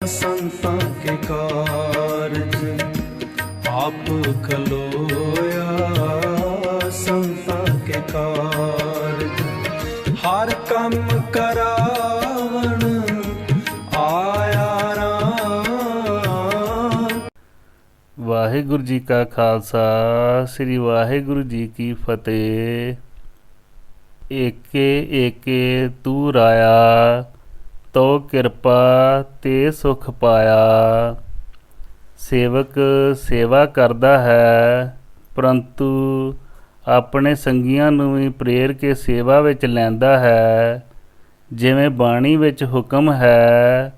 संतां के कारज आप खलोया, संतां के कारज हर कम करावण आया राम। वाहिगुरु जी का खालसा, श्री वाहिगुरु जी की फतेह। एके एके तू राया, तो किरपा ते सुख पाया। सेवक सेवा करदा है, परंतु ਆਪਣੇ ਸੰਗੀਆਂ ਨੂੰ ਵੀ ਪ੍ਰੇਰ ਕੇ ਸੇਵਾ ਵਿੱਚ ਲੈਂਦਾ ਹੈ। ਜਿਵੇਂ ਬਾਣੀ ਵਿੱਚ ਹੁਕਮ ਹੈ,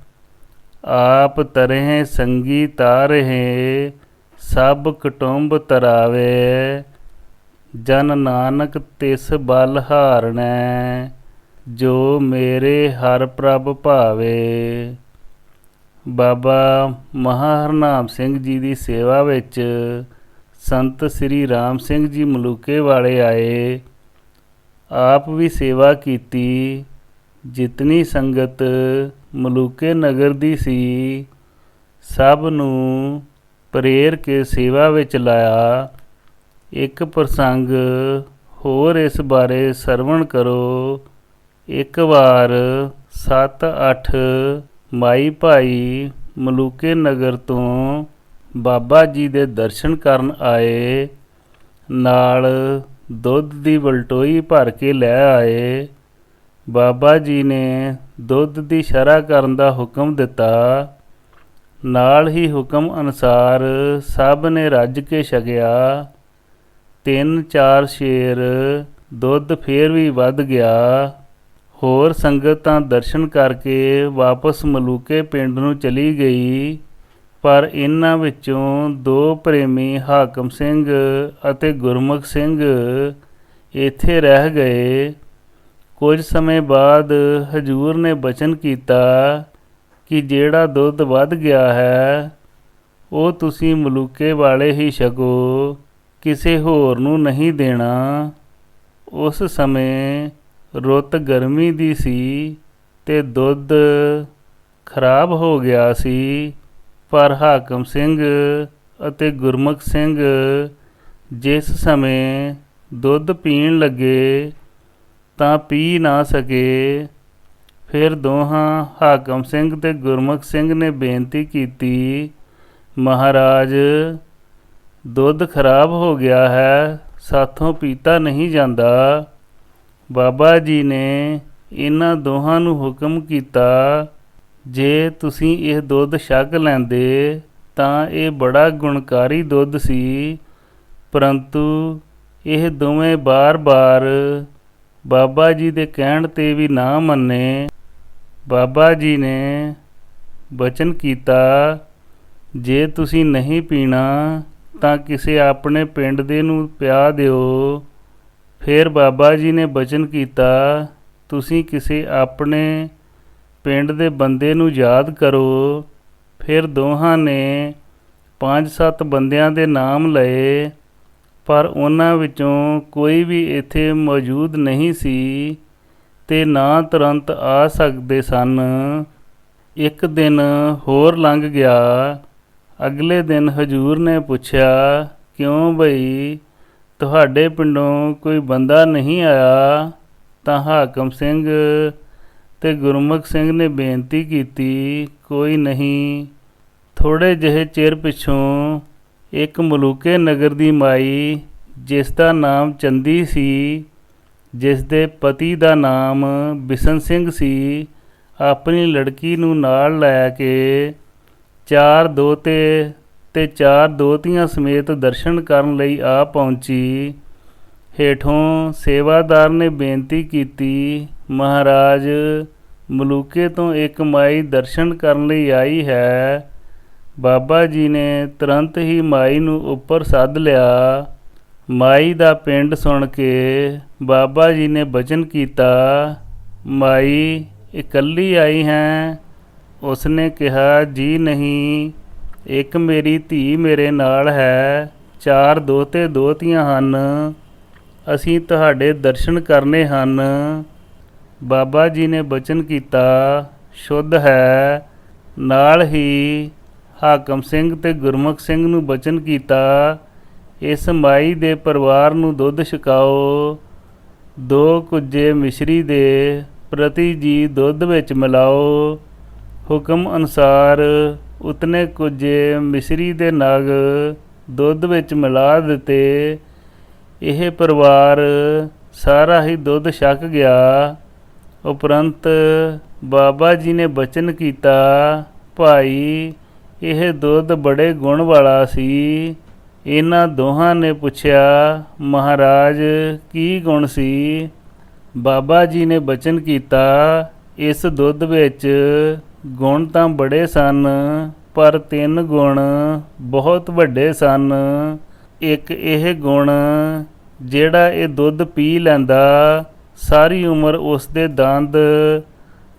ਆਪ ਤਰਹਿ ਸੰਗੀ ਤਾਰਹਿ, ਸਭ ਕੁਟੁੰਬ ਤਰਾਵੇ। ਜਨ ਨਾਨਕ ਤਿਸ ਬਲ ਹਾਰਣੈ, ਜੋ ਮੇਰੇ ਹਰ ਪ੍ਰਭ ਭਾਵੇ। ਬਾਬਾ ਮਹਾਹਰਨਾਮ ਸਿੰਘ ਜੀ ਦੀ ਸੇਵਾ ਵਿੱਚ ਸੰਤ ਸ੍ਰੀ ਰਾਮ ਸਿੰਘ ਜੀ ਮਲੂਕੇ ਵਾਲੇ ਆਏ। ਆਪ ਵੀ ਸੇਵਾ ਕੀਤੀ। ਜਿਤਨੀ ਸੰਗਤ ਮਲੂਕੇ ਨਗਰ ਦੀ ਸੀ, ਸਭ ਨੂੰ ਪ੍ਰੇਰ ਕੇ ਸੇਵਾ ਵਿੱਚ ਲਾਇਆ। ਇੱਕ ਪ੍ਰਸੰਗ ਹੋਰ ਇਸ ਬਾਰੇ ਸਰਵਣ ਕਰੋ। ਇੱਕ ਵਾਰ 7-8 ਮਾਈ ਭਾਈ ਮਲੂਕੇ ਨਗਰ ਤੋਂ ਬਾਬਾ ਜੀ ਦੇ ਦਰਸ਼ਨ ਕਰਨ ਆਏ। ਨਾਲ ਦੁੱਧ ਦੀ ਵਲਟੋਈ ਭਰ ਕੇ ਲੈ ਆਏ। ਬਾਬਾ ਜੀ ਨੇ ਦੁੱਧ ਦੀ ਸ਼ਰ੍ਹਾ ਕਰਨ ਦਾ ਹੁਕਮ ਦਿੱਤਾ। ਨਾਲ ਹੀ ਹੁਕਮ ਅਨੁਸਾਰ ਸਭ ਨੇ ਰੱਜ ਕੇ ਛਕਿਆ। 3-4 ਸ਼ੇਰ ਦੁੱਧ ਫੇਰ ਵੀ ਵੱਧ ਗਿਆ। ਹੋਰ ਸੰਗਤ ਤਾਂ ਦਰਸ਼ਨ ਕਰਕੇ ਵਾਪਸ ਮਲੂਕੇ ਪਿੰਡ ਨੂੰ ਚਲੀ ਗਈ, ਪਰ ਇਹਨਾਂ ਵਿੱਚੋਂ 2 ਪ੍ਰੇਮੀ ਹਾਕਮ ਸਿੰਘ ਅਤੇ ਗੁਰਮੁਖ ਸਿੰਘ ਇੱਥੇ ਰਹਿ ਗਏ। ਕੁਝ ਸਮੇਂ ਬਾਅਦ ਹਜ਼ੂਰ ਨੇ ਬਚਨ ਕੀਤਾ ਕਿ ਜਿਹੜਾ ਦੁੱਧ ਵੱਧ ਗਿਆ ਹੈ, ਉਹ ਤੁਸੀਂ ਮਲੂਕੇ ਵਾਲੇ ਹੀ ਛਕੋ, ਕਿਸੇ ਹੋਰ ਨੂੰ ਨਹੀਂ ਦੇਣਾ। ਉਸ ਸਮੇਂ ਰੁੱਤ ਗਰਮੀ ਦੀ ਸੀ ਤੇ ਦੁੱਧ ਖਰਾਬ ਹੋ ਗਿਆ ਸੀ, ਪਰ ਹਾਕਮ ਸਿੰਘ ਅਤੇ ਗੁਰਮੁਖ ਸਿੰਘ ਜਿਸ ਸਮੇਂ ਦੁੱਧ ਪੀਣ ਲੱਗੇ ਤਾਂ ਪੀ ਨਾ ਸਕੇ। ਫਿਰ ਦੋਹਾਂ ਹਾਕਮ ਸਿੰਘ ਤੇ ਗੁਰਮੁਖ ਸਿੰਘ ਨੇ ਬੇਨਤੀ ਕੀਤੀ, ਮਹਾਰਾਜ ਦੁੱਧ ਖਰਾਬ ਹੋ ਗਿਆ ਹੈ, ਸਾਥੋਂ ਪੀਤਾ ਨਹੀਂ ਜਾਂਦਾ। ਬਾਬਾ ਜੀ ਨੇ ਇਹਨਾਂ ਦੋਹਾਂ ਨੂੰ ਹੁਕਮ ਕੀਤਾ, ਜੇ ਤੁਸੀਂ ਇਹ ਦੁੱਧ ਛਕ ਲੈਂਦੇ ਤਾਂ ਇਹ ਬੜਾ ਗੁਣਕਾਰੀ ਦੁੱਧ ਸੀ, ਪਰੰਤੂ ਇਹ ਦੋਵੇਂ ਬਾਰ-ਬਾਰ ਬਾਬਾ ਜੀ ਦੇ ਕਹਿਣ 'ਤੇ ਵੀ ਨਾ ਮੰਨੇ। ਬਾਬਾ ਜੀ ਨੇ ਬਚਨ ਕੀਤਾ, ਜੇ ਤੁਸੀਂ ਨਹੀਂ ਪੀਣਾ ਤਾਂ ਕਿਸੇ ਆਪਣੇ ਪਿੰਡ ਦੇ ਨੂੰ ਪਿਆ ਦਿਓ। ਫਿਰ ਬਾਬਾ ਜੀ ਨੇ ਬਚਨ ਕੀਤਾ, ਤੁਸੀਂ ਕਿਸੇ ਆਪਣੇ ਪਿੰਡ ਦੇ ਬੰਦੇ ਨੂੰ ਯਾਦ ਕਰੋ। ਫਿਰ ਦੋਹਾਂ ਨੇ 5-7 ਬੰਦਿਆਂ ਦੇ ਨਾਮ ਲਏ, ਪਰ ਉਹਨਾਂ ਵਿੱਚੋਂ ਕੋਈ ਵੀ ਇੱਥੇ ਮੌਜੂਦ ਨਹੀਂ ਸੀ ਤੇ ਨਾ ਤੁਰੰਤ ਆ ਸਕਦੇ ਸਨ। ਇੱਕ ਦਿਨ ਹੋਰ ਲੰਘ ਗਿਆ। ਅਗਲੇ ਦਿਨ ਹਜ਼ੂਰ ਨੇ ਪੁੱਛਿਆ, ਕਿਉਂ ਬਈ ਤੁਹਾਡੇ ਪਿੰਡੋਂ ਕੋਈ ਬੰਦਾ ਨਹੀਂ ਆਇਆ? ਤਾਂ ਹਾਕਮ ਸਿੰਘ ਤੇ ਗੁਰਮੁਖ ਸਿੰਘ ਨੇ ਬੇਨਤੀ ਕੀਤੀ, ਕੋਈ ਨਹੀਂ। ਥੋੜ੍ਹੇ ਜਿਹੇ ਚਿਰ ਪਿੱਛੋਂ ਇੱਕ ਮਲੂਕੇ ਨਗਰ ਦੀ ਮਾਈ, ਜਿਸ ਦਾ ਨਾਮ ਚੰਦੀ ਸੀ, ਜਿਸ ਦੇ ਪਤੀ ਦਾ ਨਾਮ ਬਿਸ਼ਨ ਸਿੰਘ ਸੀ, ਆਪਣੀ ਲੜਕੀ ਨੂੰ ਨਾਲ ਲੈ ਕੇ 4 ਦੋਹਤੇ ਤੇ 4 ਦੋਹਤੀਆਂ ਸਮੇਤ ਦਰਸ਼ਨ ਕਰਨ ਲਈ ਆ ਪਹੁੰਚੀ। ਹੇਠੋਂ ਸੇਵਾਦਾਰ ਨੇ ਬੇਨਤੀ ਕੀਤੀ, ਮਹਾਰਾਜ ਮਲੂਕੇ ਤੋਂ ਇੱਕ ਮਾਈ ਦਰਸ਼ਨ ਕਰਨ ਲਈ ਆਈ ਹੈ। ਬਾਬਾ ਜੀ ਨੇ ਤੁਰੰਤ ਹੀ ਮਾਈ ਨੂੰ ਉੱਪਰ ਸੱਦ ਲਿਆ। ਮਾਈ ਦਾ ਪਿੰਡ ਸੁਣ ਕੇ ਬਾਬਾ ਜੀ ਨੇ ਬਚਨ ਕੀਤਾ, ਮਾਈ ਇਕੱਲੀ ਆਈ ਹੈ? ਉਸਨੇ ਕਿਹਾ, ਜੀ ਨਹੀਂ, ਇੱਕ ਮੇਰੀ ਧੀ ਮੇਰੇ ਨਾਲ ਹੈ, 4 ਦੋਹਤੇ ਦੋਹਤੀਆਂ ਹਨ, ਅਸੀਂ ਤੁਹਾਡੇ ਦਰਸ਼ਨ ਕਰਨੇ ਹਨ। ਬਾਬਾ ਜੀ ਨੇ ਬਚਨ ਕੀਤਾ, ਸ਼ੁੱਧ ਹੈ, ਨਾਲ ਹੀ ਹਾਕਮ ਸਿੰਘ ਤੇ ਗੁਰਮੁਖ ਸਿੰਘ ਨੂੰ ਬਚਨ ਕੀਤਾ, ਇਸ ਮਾਈ ਦੇ ਪਰਿਵਾਰ ਨੂੰ ਦੁੱਧ ਛਕਾਓ। 2 ਕੁੱਜੇ ਮਿਸ਼ਰੀ ਦੇ ਪ੍ਰਤੀ ਜੀ ਦੁੱਧ ਵਿੱਚ ਮਿਲਾਓ। ਹੁਕਮ ਅਨੁਸਾਰ ਉਤਨੇ ਕੁੱਜੇ ਮਿਸ਼ਰੀ ਦੇ ਨਗ ਦੁੱਧ ਵਿੱਚ ਮਿਲਾ ਦਿੱਤੇ। ਇਹ ਪਰਿਵਾਰ ਸਾਰਾ ਹੀ ਦੁੱਧ ਛਕ ਗਿਆ। ਉਪਰੰਤ ਬਾਬਾ ਜੀ ਨੇ ਬਚਨ ਕੀਤਾ, ਭਾਈ ਇਹ ਦੁੱਧ ਬੜੇ ਗੁਣ ਵਾਲਾ ਸੀ। ਇਹਨਾਂ ਦੋਹਾਂ ਨੇ ਪੁੱਛਿਆ, ਮਹਾਰਾਜ ਕੀ ਗੁਣ ਸੀ? ਬਾਬਾ ਜੀ ਨੇ ਬਚਨ ਕੀਤਾ, ਇਸ ਦੁੱਧ ਵਿੱਚ ਗੁਣ ਤਾਂ ਬੜੇ ਸਨ, ਪਰ 3 ਗੁਣ ਬਹੁਤ ਵੱਡੇ ਸਨ। ਇੱਕ ਇਹ ਗੁਣ, ਜਿਹੜਾ ਇਹ ਦੁੱਧ ਪੀ ਲੈਂਦਾ ਸਾਰੀ ਉਮਰ ਉਸ ਦੇ ਦੰਦ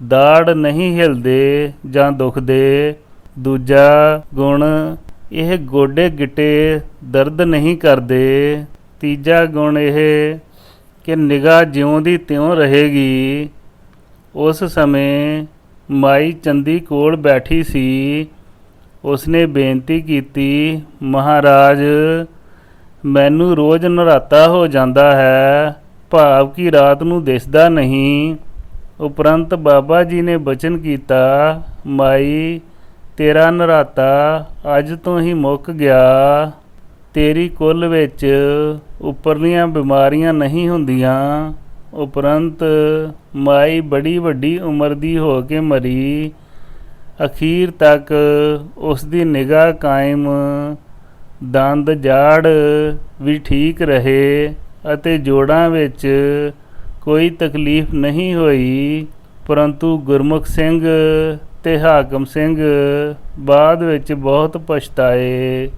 ਦਾੜ ਨਹੀਂ ਹਿਲਦੇ ਜਾਂ ਦੁਖਦੇ। ਦੂਜਾ ਗੁਣ, ਇਹ ਗੋਡੇ ਗਿੱਟੇ ਦਰਦ ਨਹੀਂ ਕਰਦੇ। ਤੀਜਾ ਗੁਣ ਇਹ ਕਿ ਨਿਗਾਹ ਜਿਉਂ ਦੀ ਤਿਉਂ ਰਹੇਗੀ। ਉਸ ਸਮੇਂ ਮਾਈ ਚੰਦੀ ਕੋਲ ਬੈਠੀ ਸੀ। ਉਸਨੇ ਬੇਨਤੀ ਕੀਤੀ, ਮਹਾਰਾਜ ਮੈਨੂੰ ਰੋਜ਼ ਨਰਾਤਾ ਹੋ ਜਾਂਦਾ ਹੈ, ਭਾਵ ਕਿ ਰਾਤ ਨੂੰ ਦਿਸਦਾ ਨਹੀਂ। ਉਪਰੰਤ ਬਾਬਾ ਜੀ ਨੇ ਬਚਨ ਕੀਤਾ, ਮਾਈ ਤੇਰਾ ਨਰਾਤਾ ਅੱਜ ਤੋਂ ਹੀ ਮੁੱਕ ਗਿਆ। ਤੇਰੀ ਕੁੱਲ ਵਿੱਚ ਉੱਪਰਲੀਆਂ ਬਿਮਾਰੀਆਂ ਨਹੀਂ ਹੁੰਦੀਆਂ। ਉਪਰੰਤ ਮਾਈ ਬੜੀ ਵੱਡੀ ਉਮਰ ਦੀ ਹੋ ਕੇ ਮਰੀ। ਅਖੀਰ ਤੱਕ ਉਸ ਦੀ ਨਿਗਾਹ ਕਾਇਮ, ਦੰਦ ਜਾੜ ਵੀ ਠੀਕ ਰਹੇ ਅਤੇ ਜੋੜਾਂ ਵਿੱਚ ਕੋਈ ਤਕਲੀਫ ਨਹੀਂ ਹੋਈ। ਪਰੰਤੂ ਗੁਰਮੁਖ ਸਿੰਘ ਤੇ ਹਾਕਮ ਸਿੰਘ ਬਾਅਦ ਵਿੱਚ ਬਹੁਤ ਪਛਤਾਏ।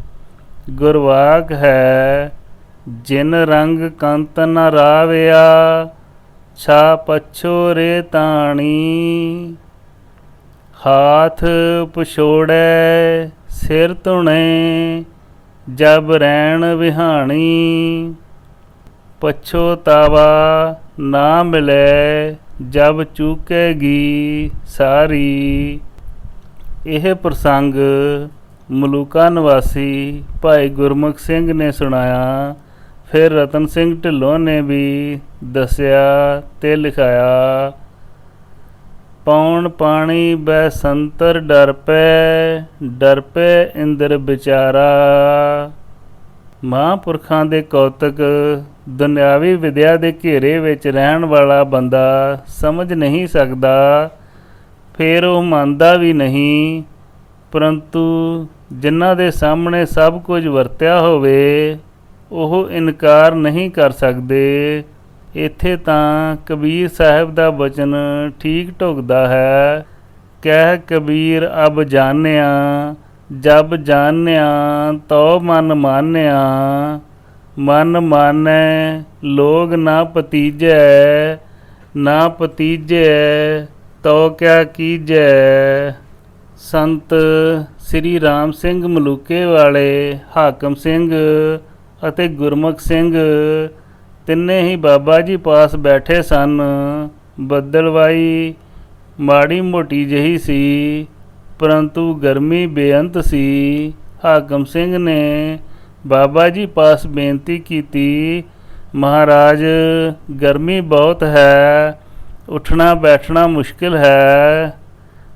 ਗੁਰਵਾਕ ਹੈ, ਜਿਨ ਰੰਗ ਕੰਤ ਨ ਰਾਵਿਆ, ਛਾ ਪਛੋ ਰੇ ਤਾਣੀ। ਹਾਥ ਪਛੋੜੈ ਸਿਰ ਧੁਣੇ, ਜਬ ਰੈਣ ਵਿਹਾਣੀ। ਪਛੋਤਾਵਾ ਨਾ ਮਿਲੈ, ਜਬ ਚੂਕੇਗੀ ਸਾਰੀ। ਇਹ ਪ੍ਰਸੰਗ ਮਲੂਕਾ ਨਿਵਾਸੀ ਭਾਈ ਗੁਰਮੁਖ ਸਿੰਘ ਨੇ ਸੁਣਾਇਆ। ਫਿਰ ਰਤਨ ਸਿੰਘ ਢਿੱਲੋਂ ਨੇ ਵੀ ਦੱਸਿਆ ਤੇ ਲਿਖਾਇਆ। ਪੌਣ ਪਾਣੀ ਬੈ ਸੰਤਰ ਡਰ ਪੈ, ਡਰ ਪੈ ਇੰਦਰ ਵਿਚਾਰਾ। ਮਹਾਂਪੁਰਖਾਂ ਦੇ ਕੌਤਕ ਦੁਨਿਆਵੀ ਵਿਦਿਆ ਦੇ ਘੇਰੇ ਵਿੱਚ ਰਹਿਣ ਵਾਲਾ ਬੰਦਾ ਸਮਝ ਨਹੀਂ ਸਕਦਾ, ਫਿਰ ਉਹ ਮੰਨਦਾ ਵੀ ਨਹੀਂ। ਪਰੰਤੂ ਜਿਨ੍ਹਾਂ ਦੇ ਸਾਹਮਣੇ ਸਭ ਕੁਝ ਵਰਤਿਆ ਹੋਵੇ, ਉਹ ਇਨਕਾਰ ਨਹੀਂ ਕਰ ਸਕਦੇ। ਇੱਥੇ ਤਾਂ ਕਬੀਰ ਸਾਹਿਬ ਦਾ ਬਚਨ ਠੀਕ ਢੁਕਦਾ ਹੈ। ਕਹਿ ਕਬੀਰ ਅਬ ਜਾਣਿਆ, ਜਬ ਜਾਣਿਆ ਤਉ ਮਨ ਮਾਨਿਆ। ਮਨ ਮਾਨੈ ਲੋਗ ਨਾ ਪਤੀਜੈ, ਨਾ ਪਤੀਜੈ ਤਉ ਕਿਆ ਕੀਜੈ। ਸੰਤ ਸ੍ਰੀ ਰਾਮ ਸਿੰਘ ਮਲੂਕੇ ਵਾਲੇ, ਹਾਕਮ ਸਿੰਘ ਅਤੇ ਗੁਰਮੁਖ ਸਿੰਘ ਤਿੰਨੇ ਹੀ ਬਾਬਾ ਜੀ ਪਾਸ ਬੈਠੇ ਸਨ। ਬੱਦਲਵਾਈ ਮਾੜੀ ਮੋਟੀ ਜਿਹੀ ਸੀ, ਪਰੰਤੂ ਗਰਮੀ ਬੇਅੰਤ ਸੀ। ਹਾਕਮ ਸਿੰਘ ਨੇ ਬਾਬਾ ਜੀ ਪਾਸ ਬੇਨਤੀ ਕੀਤੀ, ਮਹਾਰਾਜ ਗਰਮੀ ਬਹੁਤ ਹੈ, ਉੱਠਣਾ ਬੈਠਣਾ ਮੁਸ਼ਕਿਲ ਹੈ।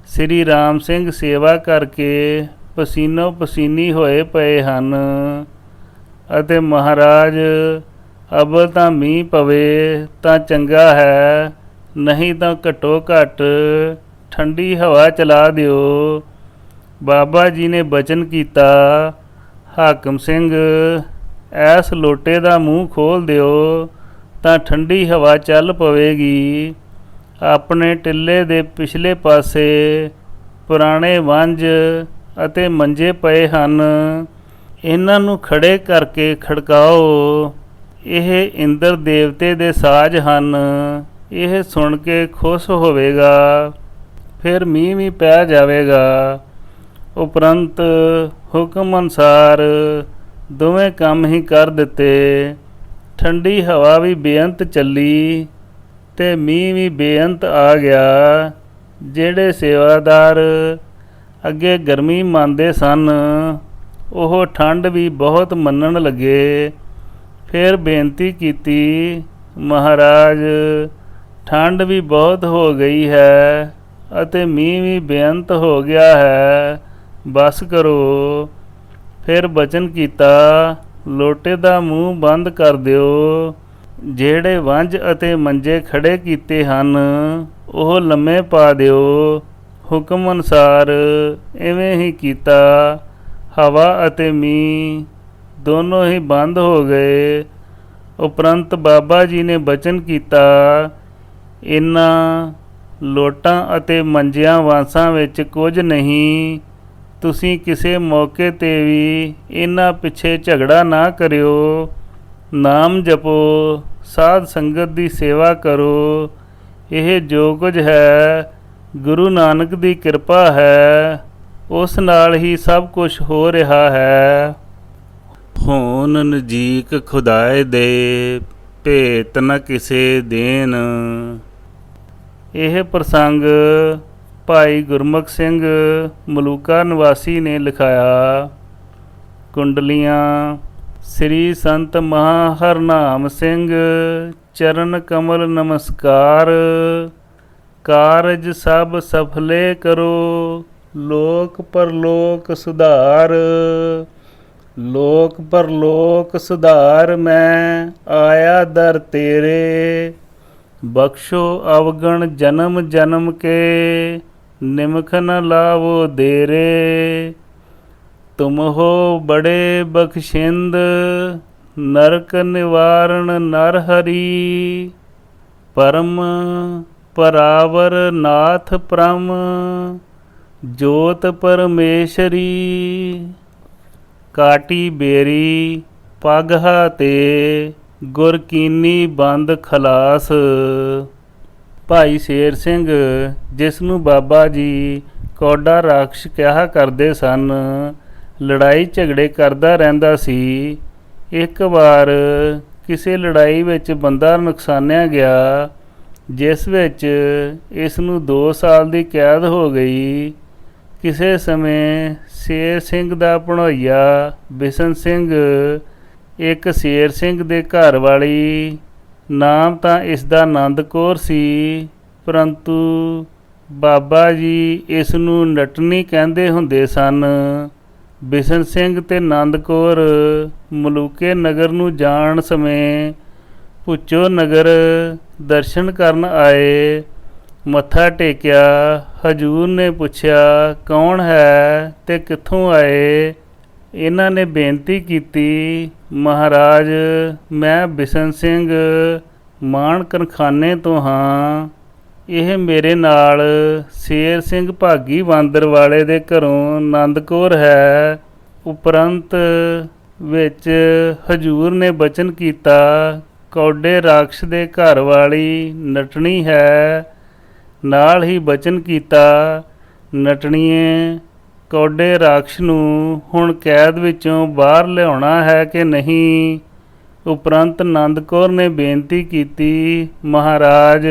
ਸ੍ਰੀ ਰਾਮ ਸਿੰਘ ਸੇਵਾ ਕਰਕੇ ਪਸੀਨੋ ਪਸੀਨੀ ਹੋਏ ਪਏ ਹਨ ਅਤੇ ਮਹਾਰਾਜ ਅਬਲ ਤਾਂ ਮੀਂਹ ਪਵੇ ਤਾਂ ਚੰਗਾ ਹੈ, ਨਹੀਂ ਤਾਂ ਘੱਟੋ ਘੱਟ ਠੰਡੀ ਹਵਾ ਚਲਾ ਦਿਓ। ਬਾਬਾ ਜੀ ਨੇ ਬਚਨ ਕੀਤਾ, ਹਾਕਮ ਸਿੰਘ ਐਸ ਲੋਟੇ ਦਾ ਮੂੰਹ ਖੋਲ੍ਹ ਦਿਓ ਤਾਂ ਠੰਡੀ ਹਵਾ ਚੱਲ ਪਵੇਗੀ। ਆਪਣੇ ਟਿੱਲੇ ਦੇ ਪਿਛਲੇ ਪਾਸੇ ਪੁਰਾਣੇ ਵੰਝ ਅਤੇ ਮੰਜੇ ਪਏ ਹਨ, ਇਹਨਾਂ ਨੂੰ ਖੜੇ ਕਰਕੇ ਖੜਕਾਓ। ਇਹ ਇੰਦਰ ਦੇਵਤੇ ਦੇ ਸਾਜ਼ ਹਨ, ਇਹ ਸੁਣ ਕੇ ਖੁਸ਼ ਹੋਵੇਗਾ, ਫਿਰ ਮੀਂਹ ਵੀ ਪੈ ਜਾਵੇਗਾ। ਉਪਰੰਤ ਹੁਕਮ ਅਨੁਸਾਰ ਦੋਵੇਂ ਕੰਮ ਹੀ ਕਰ ਦਿੱਤੇ। ਠੰਡੀ ਹਵਾ ਵੀ ਬੇਅੰਤ ਚੱਲੀ ਤੇ ਮੀਂਹ ਵੀ ਬੇਅੰਤ ਆ ਗਿਆ। ਜਿਹੜੇ ਸੇਵਾਦਾਰ ਅੱਗੇ ਗਰਮੀ ਮੰਨਦੇ ਸਨ, ਉਹ ਠੰਡ ਵੀ ਬਹੁਤ ਮੰਨਣ ਲੱਗੇ। ਫਿਰ ਬੇਨਤੀ ਕੀਤੀ, ਮਹਾਰਾਜ ਠੰਡ ਵੀ ਬਹੁਤ ਹੋ ਗਈ ਹੈ ਅਤੇ ਮੀਂਹ ਵੀ ਬੇਅੰਤ ਹੋ ਗਿਆ ਹੈ, ਬਸ ਕਰੋ। ਫਿਰ ਬਚਨ ਕੀਤਾ, ਲੋਟੇ ਦਾ ਮੂੰਹ ਬੰਦ ਕਰ ਦਿਓ। ਜਿਹੜੇ ਵੰਝ ਅਤੇ ਮੰਜੇ ਖੜੇ ਕੀਤੇ ਹਨ ਉਹ ਲੰਮੇ ਪਾ ਦਿਓ। ਹੁਕਮ ਅਨੁਸਾਰ ਇਵੇਂ ਹੀ ਕੀਤਾ। ਹਵਾ ਅਤੇ ਮੀਂਹ ਦੋਨੋਂ ਹੀ ਬੰਦ ਹੋ ਗਏ। ਉਪਰੰਤ ਬਾਬਾ ਜੀ ਨੇ ਬਚਨ ਕੀਤਾ, ਇਨ੍ਹਾਂ ਲੋਟਾਂ ਅਤੇ ਮੰਜਿਆਂ ਵਾਂਸਾਂ ਵਿੱਚ ਕੁਝ ਨਹੀਂ। ਤੁਸੀਂ ਕਿਸੇ ਮੌਕੇ 'ਤੇ ਵੀ ਇਹਨਾਂ ਪਿੱਛੇ ਝਗੜਾ ਨਾ ਕਰਿਓ। ਨਾਮ ਜਪੋ, ਸਾਧ ਸੰਗਤ ਦੀ ਸੇਵਾ ਕਰੋ। ਇਹ ਜੋ ਕੁਝ ਹੈ ਗੁਰੂ ਨਾਨਕ ਦੀ ਕਿਰਪਾ ਹੈ, ਉਸ ਨਾਲ ਹੀ ਸਭ ਕੁਝ ਹੋ ਰਿਹਾ ਹੈ। ਹੋਣ ਨਜ਼ੀਕ ਖੁਦਾਏ ਦੇ, ਭੇਤ ਨ ਕਿਸੇ ਦੇਣ। ਇਹ ਪ੍ਰਸੰਗ ਭਾਈ ਗੁਰਮੁਖ ਸਿੰਘ ਮਲੂਕਾ ਨਿਵਾਸੀ ਨੇ ਲਿਖਾਇਆ। ਕੁੰਡਲੀਆਂ। ਸ੍ਰੀ ਸੰਤ ਮਹਾ ਹਰਨਾਮ ਸਿੰਘ ਚਰਨ ਕਮਲ ਨਮਸਕਾਰ। ਕਾਰਜ ਸਭ ਸਫਲੇ ਕਰੋ, ਲੋਕ ਪਰਲੋਕ ਸੁਧਾਰ। ਲੋਕ ਪਰਲੋਕ ਸੁਧਾਰ ਮੈਂ ਆਇਆ ਦਰ ਤੇਰੇ। ਬਖਸ਼ੋ ਅਵਗਣ ਜਨਮ ਜਨਮ ਕੇ, ਨਿਮਖ ਨ ਲਾਵੋ ਦੇਰੇ। ਤੁਮ ਹੋ ਬੜੇ ਬਖਸ਼ਿੰਦ, ਨਰਕ ਨਿਵਾਰਨ ਨਰ ਹਰੀ। ਪਰਮ ਪਰਾਵਰ ਨਾਥ ਪ੍ਰਮ, ਜੋਤ ਪਰਮੇਸ਼ਰੀ। ਕਾਟੀ ਬੇਰੀ ਪਗਹਾ ਤੇ, ਗੁਰ ਕੀਨੀ ਬੰਦ ਖਲਾਸ। ਭਾਈ ਸ਼ੇਰ ਸਿੰਘ, ਜਿਸ ਨੂੰ ਬਾਬਾ ਜੀ ਕੌਡਾ ਰਾਖਸ਼ ਕਿਹਾ ਕਰਦੇ ਸਨ, ਲੜਾਈ ਝਗੜੇ ਕਰਦਾ ਰਹਿੰਦਾ ਸੀ। ਇੱਕ ਵਾਰ ਕਿਸੇ ਲੜਾਈ ਵਿੱਚ ਬੰਦਾ ਨੁਕਸਾਨਿਆ ਗਿਆ, ਜਿਸ ਵਿੱਚ ਇਸ ਨੂੰ 2 ਸਾਲ ਦੀ ਕੈਦ ਹੋ ਗਈ। ਕਿਸੇ ਸਮੇਂ ਸ਼ੇਰ ਸਿੰਘ ਦਾ ਭਣੋਈਆ ਬਿਸ਼ਨ ਸਿੰਘ ਇੱਕ ਸ਼ੇਰ ਸਿੰਘ ਦੇ ਘਰ ਵਾਲੀ, ਨਾਮ ਤਾਂ ਇਸ ਦਾ ਨੰਦ ਕੌਰ ਸੀ, ਪਰੰਤੂ ਬਾਬਾ ਜੀ ਇਸ ਨੂੰ ਨਟਨੀ ਕਹਿੰਦੇ ਹੁੰਦੇ ਸਨ। ਬਿਸ਼ਨ ਸਿੰਘ ਤੇ ਨੰਦ ਕੌਰ ਮਲੂਕੇ ਨਗਰ ਨੂੰ ਜਾਣ ਸਮੇਂ ਭੁੱਚੋ ਨਗਰ ਦਰਸ਼ਨ ਕਰਨ ਆਏ। ਮੱਥਾ ਟੇਕਿਆ। ਹਜੂਰ ਨੇ ਪੁੱਛਿਆ, ਕੌਣ ਹੈ ਤੇ ਕਿੱਥੋਂ ਆਏ? ਇਹਨਾਂ ਨੇ ਬੇਨਤੀ ਕੀਤੀ, ਮਹਾਰਾਜ ਮੈਂ ਬਿਸ਼ਨ ਸਿੰਘ ਮਾਣ ਕਰਖਾਨੇ ਤੋਂ ਹਾਂ। ਇਹ ਮੇਰੇ ਨਾਲ ਸ਼ੇਰ ਸਿੰਘ ਭਾਗੀ ਬਾਂਦਰ ਵਾਲੇ ਦੇ ਘਰੋਂ ਨੰਦ ਕੌਰ ਹੈ। ਉਪਰੰਤ ਵਿੱਚ ਹਜੂਰ ਨੇ ਬਚਨ ਕੀਤਾ, ਕੌਡੇ ਰਾਖਸ਼ ਦੇ ਘਰ ਵਾਲੀ ਨਟਣੀ ਹੈ। ਨਾਲ ਹੀ ਬਚਨ ਕੀਤਾ, ਨਟਣੀਏ ਕੌਡੇ ਰਾਖਸ਼ ਨੂੰ ਹੁਣ ਕੈਦ ਵਿੱਚੋਂ ਬਾਹਰ ਲਿਆਉਣਾ ਹੈ ਕਿ ਨਹੀਂ? ਉਪਰੰਤ ਨੰਦ ਕੌਰ ਨੇ ਬੇਨਤੀ ਕੀਤੀ, ਮਹਾਰਾਜ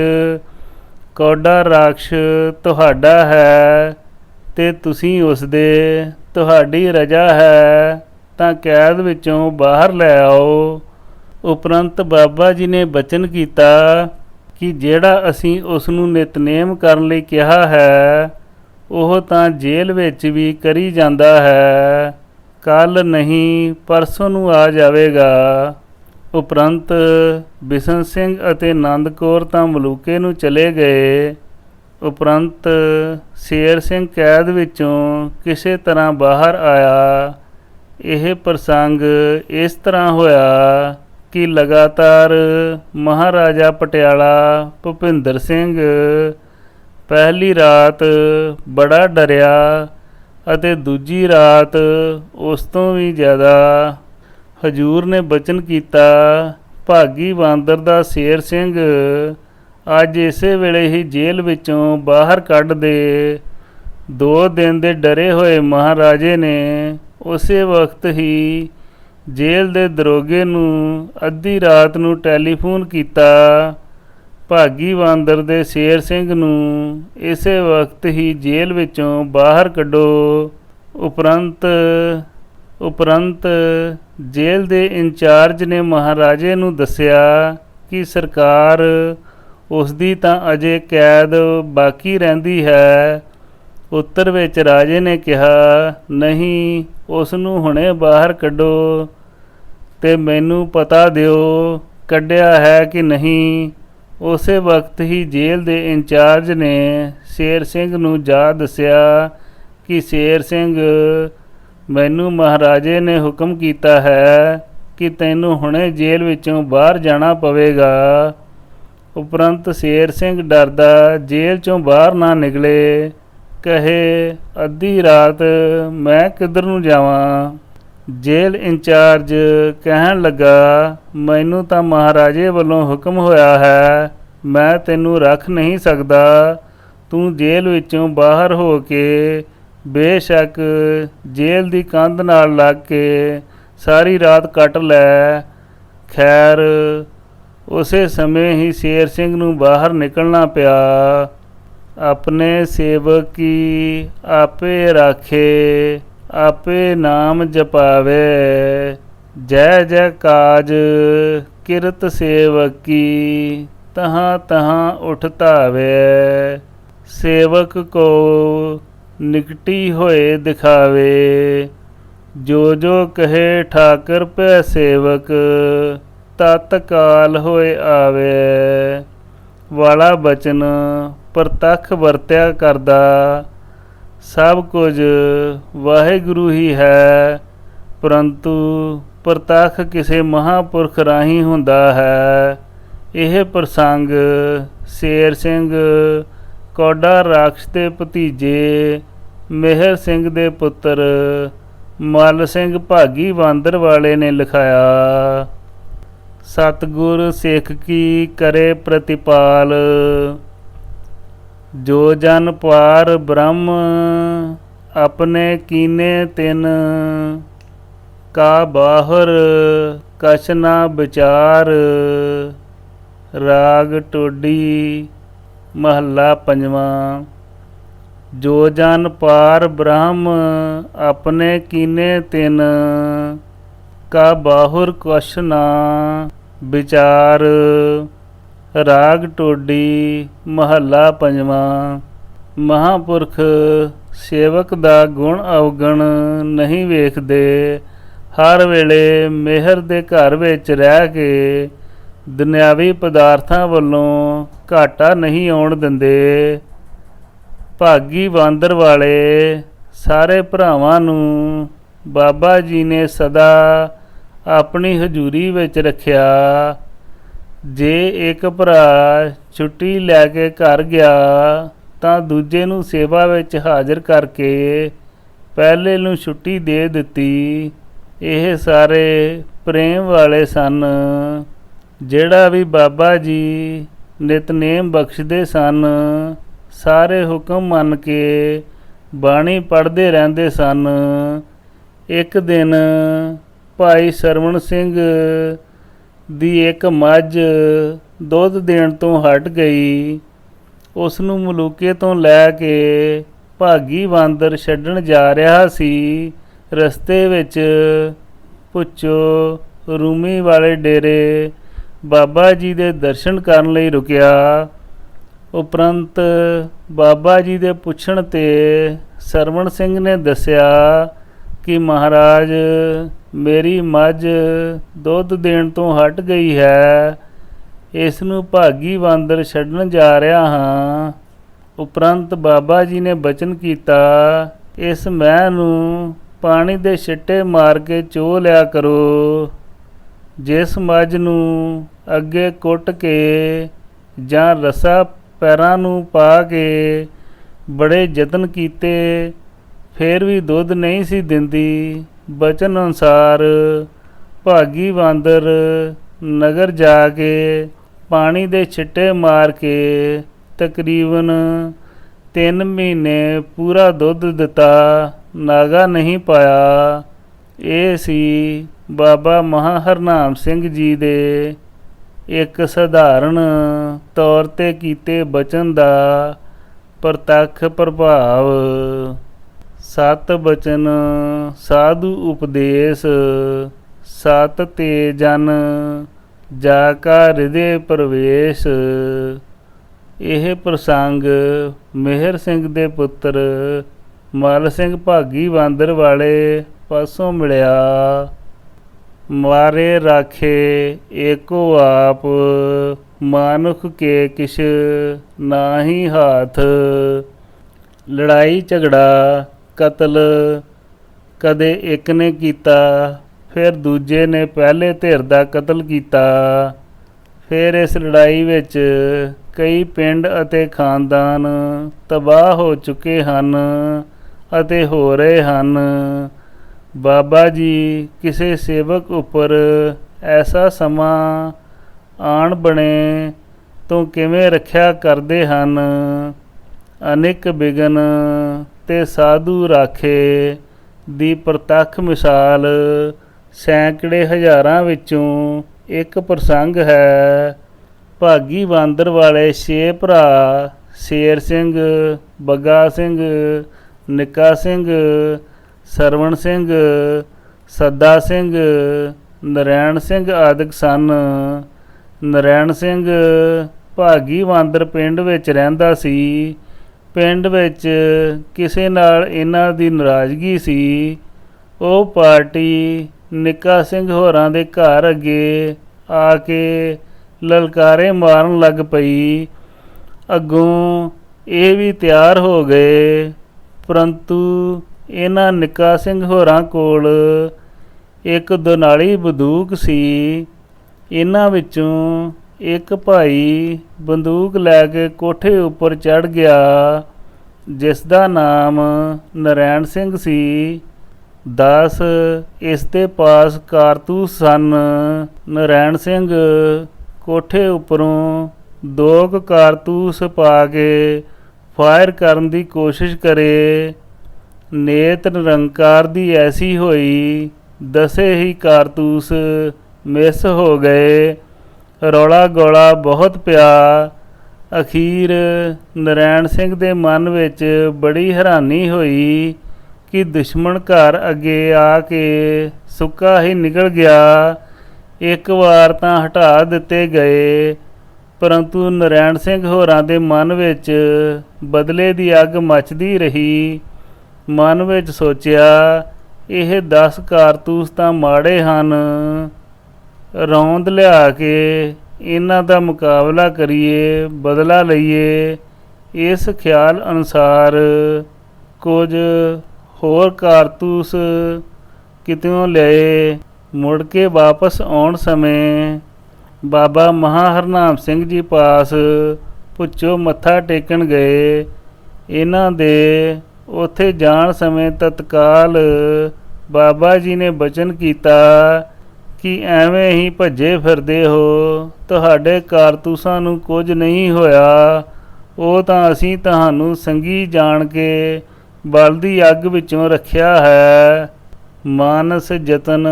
ਕੌਡਾ ਰਾਖਸ਼ ਤੁਹਾਡਾ ਹੈ ਤੇ ਤੁਸੀਂ ਉਸ ਦੇ, ਤੁਹਾਡੀ ਰਜਾ ਹੈ ਤਾਂ ਕੈਦ ਵਿੱਚੋਂ ਬਾਹਰ ਲੈ ਆਓ। ਉਪਰੰਤ ਬਾਬਾ ਜੀ ਨੇ ਬਚਨ ਕੀਤਾ ਕਿ ਜਿਹੜਾ ਅਸੀਂ ਉਸ ਨੂੰ ਨਿਤਨੇਮ ਕਰਨ ਲਈ ਕਿਹਾ ਹੈ, ਉਹ ਤਾਂ ਜੇਲ੍ਹ ਵਿੱਚ ਵੀ ਕਰੀ ਜਾਂਦਾ ਹੈ। ਕੱਲ੍ਹ ਨਹੀਂ ਪਰਸੋਂ ਨੂੰ ਆ ਜਾਵੇਗਾ। ਉਪਰੰਤ ਬਿਸ਼ਨ ਸਿੰਘ ਅਤੇ ਨੰਦ ਕੌਰ ਤਾਂ ਮਲੂਕੇ ਨੂੰ ਚਲੇ ਗਏ। ਉਪਰੰਤ ਸ਼ੇਰ ਸਿੰਘ ਕੈਦ ਵਿੱਚੋਂ ਕਿਸੇ ਤਰ੍ਹਾਂ ਬਾਹਰ ਆਇਆ। ਇਹ ਪ੍ਰਸੰਗ ਇਸ ਤਰ੍ਹਾਂ ਹੋਇਆ ਕਿ ਲਗਾਤਾਰ ਮਹਾਰਾਜਾ ਪਟਿਆਲਾ ਭੁਪਿੰਦਰ ਸਿੰਘ ਪਹਿਲੀ ਰਾਤ ਬੜਾ ਡਰਿਆ ਅਤੇ ਦੂਜੀ ਰਾਤ ਉਸ ਤੋਂ ਵੀ ਜ਼ਿਆਦਾ। ਹਜੂਰ ਨੇ ਬਚਨ ਕੀਤਾ, ਭਾਗੀ ਬਾਂਦਰ ਦਾ ਸ਼ੇਰ ਸਿੰਘ ਅੱਜ ਇਸੇ ਵੇਲੇ ਹੀ ਜੇਲ੍ਹ ਵਿੱਚੋਂ ਬਾਹਰ ਕੱਢ ਦੇ। 2 ਦਿਨ ਦੇ ਡਰੇ ਹੋਏ ਮਹਾਰਾਜੇ ਨੇ ਉਸੇ ਵਕਤ ਹੀ ਜੇਲ੍ਹ ਦੇ ਦਰੋਗੇ ਨੂੰ ਅੱਧੀ ਰਾਤ ਨੂੰ ਟੈਲੀਫੋਨ ਕੀਤਾ, ਭਾਗੀ ਬਾਂਦਰ ਦੇ ਸ਼ੇਰ ਸਿੰਘ ਨੂੰ ਇਸੇ ਵਕਤ ਹੀ ਜੇਲ੍ਹ ਵਿੱਚੋਂ ਬਾਹਰ ਕੱਢੋ। ਉਪਰੰਤ ਜੇਲ੍ਹ ਦੇ ਇੰਚਾਰਜ ਨੇ ਮਹਾਰਾਜੇ ਨੂੰ ਦੱਸਿਆ ਕਿ ਸਰਕਾਰ ਉਸ ਦੀ ਤਾਂ ਅਜੇ ਕੈਦ ਬਾਕੀ ਰਹਿੰਦੀ ਹੈ। ਉੱਤਰ ਵਿੱਚ ਰਾਜੇ ਨੇ ਕਿਹਾ, ਨਹੀਂ, ਉਸ ਨੂੰ ਹੁਣੇ ਬਾਹਰ ਕੱਢੋ ਤੇ ਮੈਨੂੰ ਪਤਾ ਦਿਓ ਕੱਢਿਆ ਹੈ ਕਿ ਨਹੀਂ। ਉਸੇ ਵਕਤ ਹੀ ਜੇਲ੍ਹ ਦੇ ਇੰਚਾਰਜ ਨੇ ਸ਼ੇਰ ਸਿੰਘ ਨੂੰ ਜਾ ਦੱਸਿਆ ਕਿ ਸ਼ੇਰ ਸਿੰਘ, ਮੈਨੂੰ ਮਹਾਰਾਜੇ ਨੇ ਹੁਕਮ ਕੀਤਾ ਹੈ ਕਿ ਤੈਨੂੰ ਹੁਣੇ ਜੇਲ੍ਹ ਵਿੱਚੋਂ ਬਾਹਰ ਜਾਣਾ ਪਵੇਗਾ। ਉਪਰੰਤ ਸ਼ੇਰ ਸਿੰਘ ਡਰਦਾ ਜੇਲ੍ਹ 'ਚੋਂ ਬਾਹਰ ਨਾ ਨਿਕਲੇ। ਕਹੇ, ਅੱਧੀ ਰਾਤ ਮੈਂ ਕਿੱਧਰ ਨੂੰ ਜਾਵਾਂ। ਜੇਲ੍ਹ ਇੰਚਾਰਜ ਕਹਿਣ ਲੱਗਾ, ਮੈਨੂੰ ਤਾਂ ਮਹਾਰਾਜੇ ਵੱਲੋਂ ਹੁਕਮ ਹੋਇਆ ਹੈ, ਮੈਂ ਤੈਨੂੰ ਰੱਖ ਨਹੀਂ ਸਕਦਾ। ਤੂੰ ਜੇਲ੍ਹ ਵਿੱਚੋਂ ਬਾਹਰ ਹੋ ਕੇ ਬੇਸ਼ੱਕ ਜੇਲ੍ਹ ਦੀ ਕੰਧ ਨਾਲ ਲੱਗ ਕੇ ਸਾਰੀ ਰਾਤ ਕੱਟ ਲੈ। ਖੈਰ, ਉਸੇ ਸਮੇਂ ਹੀ ਸ਼ੇਰ ਸਿੰਘ ਨੂੰ ਬਾਹਰ ਨਿਕਲਣਾ ਪਿਆ। ਆਪਣੇ ਸੇਵਕ ਕੀ ਆਪੇ ਰਾਖੇ, ਆਪੇ ਨਾਮ ਜਪਾਵੇ। ਜੈ ਜੈ ਕਾਜ ਕਿਰਤ ਸੇਵਕ ਕੀ, ਤਹਾਂ ਤਹਾਂ ਉਠ ਧਾਵੇ। ਸੇਵਕ ਕੋ ਨਿਕਟੀ ਹੋਏ ਦਿਖਾਵੇ, ਜੋ ਜੋ ਕਹੇ ਠਾਕਰ ਪੈ ਸੇਵਕ, ਤਤ ਕਾਲ ਹੋਏ ਆਵੇ। ਵਾਲਾ ਬਚਨ ਪ੍ਰਤੱਖ ਵਰਤਿਆ ਕਰਦਾ। ਸਭ ਕੁਝ ਵਾਹਿਗੁਰੂ ਹੀ ਹੈ, ਪਰੰਤੂ ਪ੍ਰਤੱਖ ਕਿਸੇ ਮਹਾਂਪੁਰਖ ਰਾਹੀਂ ਹੁੰਦਾ ਹੈ। ਇਹ ਪ੍ਰਸੰਗ ਸ਼ੇਰ ਸਿੰਘ ਕੌਡਾ ਰਾਖਸ਼ ਦੇ ਭਤੀਜੇ ਮਿਹਰ ਸਿੰਘ ਦੇ ਪੁੱਤਰ ਮੱਲ ਸਿੰਘ ਭਾਗੀ ਬਾਂਦਰ ਵਾਲੇ ਨੇ ਲਿਖਾਇਆ। ਸਤਿਗੁਰ ਸਿੱਖ ਕੀ ਕਰੇ ਪ੍ਰਤਿਪਾਲ, ਜੋ ਜਨ ਪਾਰ ਬ੍ਰਹਮ ਆਪਣੇ ਕੀਨੇ ਤਿਨ। ਕਾ ਬਾਹਰ ਕਛ ਨਾ ਵਿਚਾਰ, ਰਾਗ ਟੋਡੀ ਮਹੱਲਾ ਪੰਜਵਾਂ। ਜੋ ਜਨ ਪਾਰ ਬ੍ਰਹਮ ਆਪਣੇ ਕੀਨੇ ਤਿਨ, ਕਾ ਬਾਹੁਰ ਕਛ ਨਾ ਵਿਚਾਰ। ਰਾਗ ਟੋਡੀ ਮਹੱਲਾ ਪੰਜਵਾਂ। ਮਹਾਂਪੁਰਖ ਸੇਵਕ ਦਾ ਗੁਣ ਅਵਗੁਣ ਨਹੀਂ ਵੇਖਦੇ। ਹਰ ਵੇਲੇ ਮਿਹਰ ਦੇ ਘਰ ਵਿੱਚ ਰਹਿ ਕੇ ਦੁਨਿਆਵੀ ਪਦਾਰਥਾਂ ਵੱਲੋਂ ਘਾਟਾ ਨਹੀਂ ਆਉਣ ਦਿੰਦੇ। ਭਾਗੀ ਬਾਂਦਰ ਵਾਲੇ ਸਾਰੇ ਭਰਾਵਾਂ ਨੂੰ ਬਾਬਾ ਜੀ ਨੇ ਸਦਾ ਆਪਣੀ ਹਜ਼ੂਰੀ ਵਿੱਚ ਰੱਖਿਆ। ਜੇ ਇੱਕ ਭਰਾ ਛੁੱਟੀ ਲੈ ਕੇ ਘਰ ਗਿਆ ਤਾਂ ਦੂਜੇ ਨੂੰ ਸੇਵਾ ਵਿੱਚ ਹਾਜ਼ਰ ਕਰਕੇ ਪਹਿਲੇ ਨੂੰ ਛੁੱਟੀ ਦੇ ਦਿੱਤੀ। ਇਹ ਸਾਰੇ ਪ੍ਰੇਮ ਵਾਲੇ ਸਨ। ਜਿਹੜਾ ਵੀ ਬਾਬਾ ਜੀ ਨਿਤਨੇਮ ਬਖਸ਼ਦੇ ਸਨ, ਸਾਰੇ ਹੁਕਮ ਮੰਨ ਕੇ ਬਾਣੀ ਪੜ੍ਹਦੇ ਰਹਿੰਦੇ ਸਨ। ਇੱਕ ਦਿਨ ਭਾਈ ਸਰਵਣ ਸਿੰਘ ਦੀ ਇੱਕ ਮੱਝ ਦੁੱਧ ਦੇਣ ਤੋਂ ਹਟ ਗਈ। ਉਸ ਨੂੰ ਮਲੂਕੇ ਤੋਂ ਲੈ ਕੇ ਭਾਗੀ ਬਾਂਦਰ ਛੱਡਣ ਜਾ ਰਿਹਾ ਸੀ। ਰਸਤੇ ਵਿੱਚ ਪੁੱਛੋ ਰੂਮੀ ਵਾਲੇ ਡੇਰੇ ਬਾਬਾ ਜੀ ਦੇ ਦਰਸ਼ਨ ਕਰਨ ਲਈ ਰੁਕਿਆ। ਉਪਰੰਤ ਬਾਬਾ ਜੀ ਦੇ ਪੁੱਛਣ 'ਤੇ ਸਰਵਣ ਸਿੰਘ ਨੇ ਦੱਸਿਆ ਕਿ ਮਹਾਰਾਜ, ਮੇਰੀ ਮੱਝ ਦੁੱਧ ਦੇਣ ਤੋਂ ਹਟ ਗਈ ਹੈ, ਇਸ ਨੂੰ ਭਾਗੀ ਬਾਂਦਰ ਛੱਡਣ ਜਾ ਰਿਹਾ ਹਾਂ। ਉਪਰੰਤ ਬਾਬਾ ਜੀ ਨੇ ਬਚਨ ਕੀਤਾ, ਇਸ ਮੈਂਹ ਨੂੰ ਪਾਣੀ ਦੇ ਛਿੱਟੇ ਮਾਰ ਕੇ ਚੋ ਲਿਆ ਕਰੋ। ਜਿਸ ਮੱਝ ਨੂੰ ਅੱਗੇ ਕੁੱਟ ਕੇ ਜਾਂ ਰੱਸਾ ਪੈਰਾਂ ਨੂੰ ਪਾ ਕੇ ਬੜੇ ਯਤਨ ਕੀਤੇ, ਫਿਰ ਵੀ ਦੁੱਧ ਨਹੀਂ ਸੀ ਦਿੰਦੀ, ਬਚਨ ਅਨੁਸਾਰ ਭਾਗੀ ਬਾਂਦਰ ਨਗਰ ਜਾ ਕੇ ਪਾਣੀ ਦੇ ਛਿੱਟੇ ਮਾਰ ਕੇ ਤਕਰੀਬਨ 3 ਮਹੀਨੇ ਪੂਰਾ ਦੁੱਧ ਦਿੱਤਾ, ਨਾਗਾ ਨਹੀਂ ਪਾਇਆ। ਇਹ ਸੀ ਬਾਬਾ ਮਹਾਂ ਹਰਨਾਮ ਸਿੰਘ ਜੀ ਦੇ ਇੱਕ ਸਧਾਰਨ ਤੌਰ 'ਤੇ ਕੀਤੇ ਬਚਨ ਦਾ ਪ੍ਰਤੱਖ ਪ੍ਰਭਾਵ। ਸਤ ਬਚਨ ਸਾਧੂ ਉਪਦੇਸ਼, ਸਤ ਤੇ ਜਨ ਜਾ ਕਾ ਹਿਰਦੇ ਪ੍ਰਵੇਸ਼। ਇਹ ਪ੍ਰਸੰਗ ਮਿਹਰ ਸਿੰਘ ਦੇ ਪੁੱਤਰ ਮੱਲ ਸਿੰਘ ਭਾਗੀ ਬਾਂਦਰ ਵਾਲੇ ਪਾਸੋਂ ਮਿਲਿਆ। ਮਾਰੇ ਰਾਖੇ ਏਕੋ ਆਪ, ਮਾਨੁਖ ਕੇ ਕਿਛ ਨਾਹੀ ਹਾਥ। ਲੜਾਈ ਝਗੜਾ ਕਤਲ ਕਦੇ ਇੱਕ ਨੇ ਕੀਤਾ, ਫਿਰ ਦੂਜੇ ਨੇ ਪਹਿਲੇ ਧਿਰ ਦਾ ਕਤਲ ਕੀਤਾ। ਫਿਰ ਇਸ ਲੜਾਈ ਵਿੱਚ ਕਈ ਪਿੰਡ ਅਤੇ ਖਾਨਦਾਨ ਤਬਾਹ ਹੋ ਚੁੱਕੇ ਹਨ ਅਤੇ ਹੋ ਰਹੇ ਹਨ। ਬਾਬਾ ਜੀ ਕਿਸੇ ਸੇਵਕ ਉੱਪਰ ਐਸਾ ਸਮਾਂ ਆਣ ਬਣੇ ਤੋਂ ਕਿਵੇਂ ਰੱਖਿਆ ਕਰਦੇ ਹਨ। ਅਨੇਕ ਬਿਗਨ ਤੇ ਸਾਧੂ ਰਾਖੇ ਦੀ ਪ੍ਰਤੱਖ ਮਿਸਾਲ ਸੈਂਕੜੇ ਹਜ਼ਾਰਾਂ ਵਿੱਚੋਂ ਇੱਕ ਪ੍ਰਸੰਗ ਹੈ। ਭਾਗੀ ਬਾਂਦਰ ਵਾਲੇ 6 ਭਰਾ ਸ਼ੇਰ ਸਿੰਘ, ਬੱਗਾ ਸਿੰਘ, ਨਿੱਕਾ ਸਿੰਘ, ਸਰਵਣ ਸਿੰਘ, ਸੱਦਾ ਸਿੰਘ, ਨਰੈਣ ਸਿੰਘ ਆਦਿਕ ਸਨ। ਨਰੈਣ ਸਿੰਘ ਭਾਗੀ ਬਾਂਦਰ ਪਿੰਡ ਵਿੱਚ ਰਹਿੰਦਾ ਸੀ। ਪਿੰਡ ਵਿੱਚ ਕਿਸੇ ਨਾਲ ਇਹਨਾਂ ਦੀ ਨਾਰਾਜ਼ਗੀ ਸੀ। ਉਹ ਪਾਰਟੀ ਨਿੱਕਾ ਸਿੰਘ ਹੋਰਾਂ ਦੇ ਘਰ ਅੱਗੇ ਆ ਕੇ ਲਲਕਾਰੇ ਮਾਰਨ ਲੱਗ ਪਈ। ਅੱਗੋਂ ਇਹ ਵੀ ਤਿਆਰ ਹੋ ਗਏ, ਪਰੰਤੂ ਇਹਨਾਂ ਨਿੱਕਾ ਸਿੰਘ ਹੋਰਾਂ ਕੋਲ ਇੱਕ ਦੁਨਾਲੀ ਬੰਦੂਕ ਸੀ। ਇਹਨਾਂ ਵਿੱਚੋਂ ਇੱਕ ਭਾਈ ਬੰਦੂਕ ਲੈ ਕੇ ਕੋਠੇ ਉੱਪਰ ਚੜ੍ਹ ਗਿਆ, ਜਿਸ ਦਾ ਨਾਮ ਨਰੈਣ ਸਿੰਘ ਸੀ। 10 ਇਸ ਦੇ ਪਾਸ ਕਾਰਤੂਸ ਸਨ। ਨਰੈਣ ਸਿੰਘ ਕੋਠੇ ਉੱਪਰੋਂ 2 ਕਾਰਤੂਸ ਪਾ ਕੇ ਫਾਇਰ ਕਰਨ ਦੀ ਕੋਸ਼ਿਸ਼ ਕਰੇ। ਨੇਤ ਨਿਰੰਕਾਰ ਦੀ ਐਸੀ ਹੋਈ, 10 ਹੀ ਕਾਰਤੂਸ ਮਿਸ ਹੋ ਗਏ। ਰੌਲਾ ਗੌਲਾ ਬਹੁਤ ਪਿਆ। ਅਖੀਰ ਨਰੈਣ ਸਿੰਘ ਦੇ ਮਨ ਵਿੱਚ ਬੜੀ ਹੈਰਾਨੀ ਹੋਈ ਕਿ ਦੁਸ਼ਮਣ ਘਰ ਅੱਗੇ ਆ ਕੇ ਸੁੱਕਾ ਹੀ ਨਿਕਲ ਗਿਆ। ਇੱਕ ਵਾਰ ਤਾਂ ਹਟਾ ਦਿੱਤੇ ਗਏ, ਪਰੰਤੂ ਨਰੈਣ ਸਿੰਘ ਹੋਰਾਂ ਦੇ ਮਨ ਵਿੱਚ ਬਦਲੇ ਦੀ ਅੱਗ ਮੱਚਦੀ ਰਹੀ। ਮਨ ਵਿੱਚ ਸੋਚਿਆ, ਇਹ 10 ਕਾਰਤੂਸ ਤਾਂ ਮਾੜੇ ਹਨ, ਰੌਂਦ ਲਿਆ ਕੇ ਇਹਨਾਂ ਦਾ ਮੁਕਾਬਲਾ ਕਰੀਏ, ਬਦਲਾ ਲਈਏ। ਇਸ ਖਿਆਲ ਅਨੁਸਾਰ ਕੁਝ ਹੋਰ ਕਾਰਤੂਸ ਕਿਤਿਓਂ ਲਏ। ਮੁੜ ਕੇ ਵਾਪਸ ਆਉਣ ਸਮੇਂ ਬਾਬਾ ਮਹਾਂ ਹਰਨਾਮ ਸਿੰਘ ਜੀ ਪਾਸ ਪੁੱਛੋ ਮੱਥਾ ਟੇਕਣ ਗਏ। ਇਹਨਾਂ ਦੇ ਉੱਥੇ ਜਾਣ ਸਮੇਂ ਤਤਕਾਲ ਬਾਬਾ ਜੀ ਨੇ ਬਚਨ ਕੀਤਾ ਕਿ ਐਵੇਂ ਹੀ ਭੱਜੇ ਫਿਰਦੇ ਹੋ, ਤੁਹਾਡੇ ਕਾਰਤੂਸਾਂ ਨੂੰ ਕੁਝ ਨਹੀਂ ਹੋਇਆ। ਉਹ ਤਾਂ ਅਸੀਂ ਤੁਹਾਨੂੰ ਸੰਗੀ ਜਾਣ ਕੇ ਬਲਦੀ ਅੱਗ ਵਿੱਚੋਂ ਰੱਖਿਆ ਹੈ। ਮਾਨਸ ਜਤਨ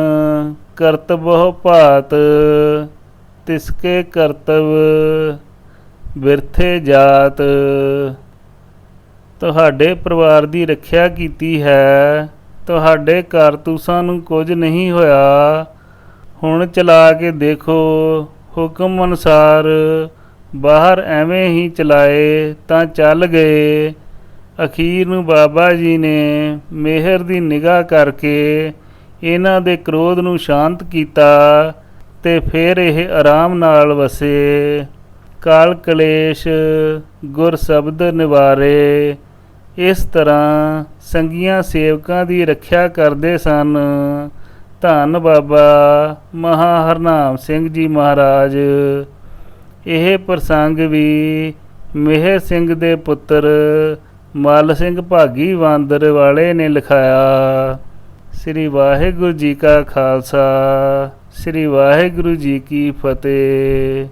ਕਰਤਬਹੁ ਭਾਤ, ਤਿਸਕੇ ਕਰਤਵ ਬਿਰਥੇ ਜਾਤ। ਤੁਹਾਡੇ ਪਰਿਵਾਰ ਦੀ ਰੱਖਿਆ ਕੀਤੀ ਹੈ, ਤੁਹਾਡੇ ਕਾਰਤੂਸਾਂ ਨੂੰ ਕੁਝ ਨਹੀਂ ਹੋਇਆ। ਹੁਣ ਚਲਾ ਕੇ ਦੇਖੋ। ਹੁਕਮ ਅਨੁਸਾਰ ਬਾਹਰ ਐਵੇਂ ਹੀ ਚਲਾਏ ਤਾਂ ਚੱਲ ਗਏ। ਅਖੀਰ ਨੂੰ ਬਾਬਾ ਜੀ ਨੇ ਮਿਹਰ ਦੀ ਨਿਗਾਹ ਕਰਕੇ ਇਹਨਾਂ ਦੇ ਕ੍ਰੋਧ ਨੂੰ ਸ਼ਾਂਤ ਕੀਤਾ ਤੇ ਫਿਰ ਇਹ ਆਰਾਮ ਨਾਲ ਵਸੇ। ਕਾਲ ਕਲੇਸ਼ ਗੁਰ ਸ਼ਬਦ ਨਿਵਾਰੇ। ਇਸ ਤਰ੍ਹਾਂ ਸੰਗੀਆਂ ਸੇਵਕਾਂ ਦੀ ਰੱਖਿਆ ਕਰਦੇ ਸਨ। ਧੰਨ ਬਾਬਾ ਮਹਾਂ ਹਰਨਾਮ ਸਿੰਘ ਜੀ ਮਹਾਰਾਜ। ਇਹ ਪ੍ਰਸੰਗ ਵੀ ਮਿਹਰ ਸਿੰਘ ਦੇ ਪੁੱਤਰ ਮੱਲ ਸਿੰਘ ਭਾਗੀ ਬਾਂਦਰ ਵਾਲੇ ਨੇ ਲਿਖਾਇਆ। ਸ੍ਰੀ ਵਾਹਿਗੁਰੂ ਜੀ ਕਾ ਖਾਲਸਾ, ਸ੍ਰੀ ਵਾਹਿਗੁਰੂ ਜੀ ਕੀ ਫਤਿਹ।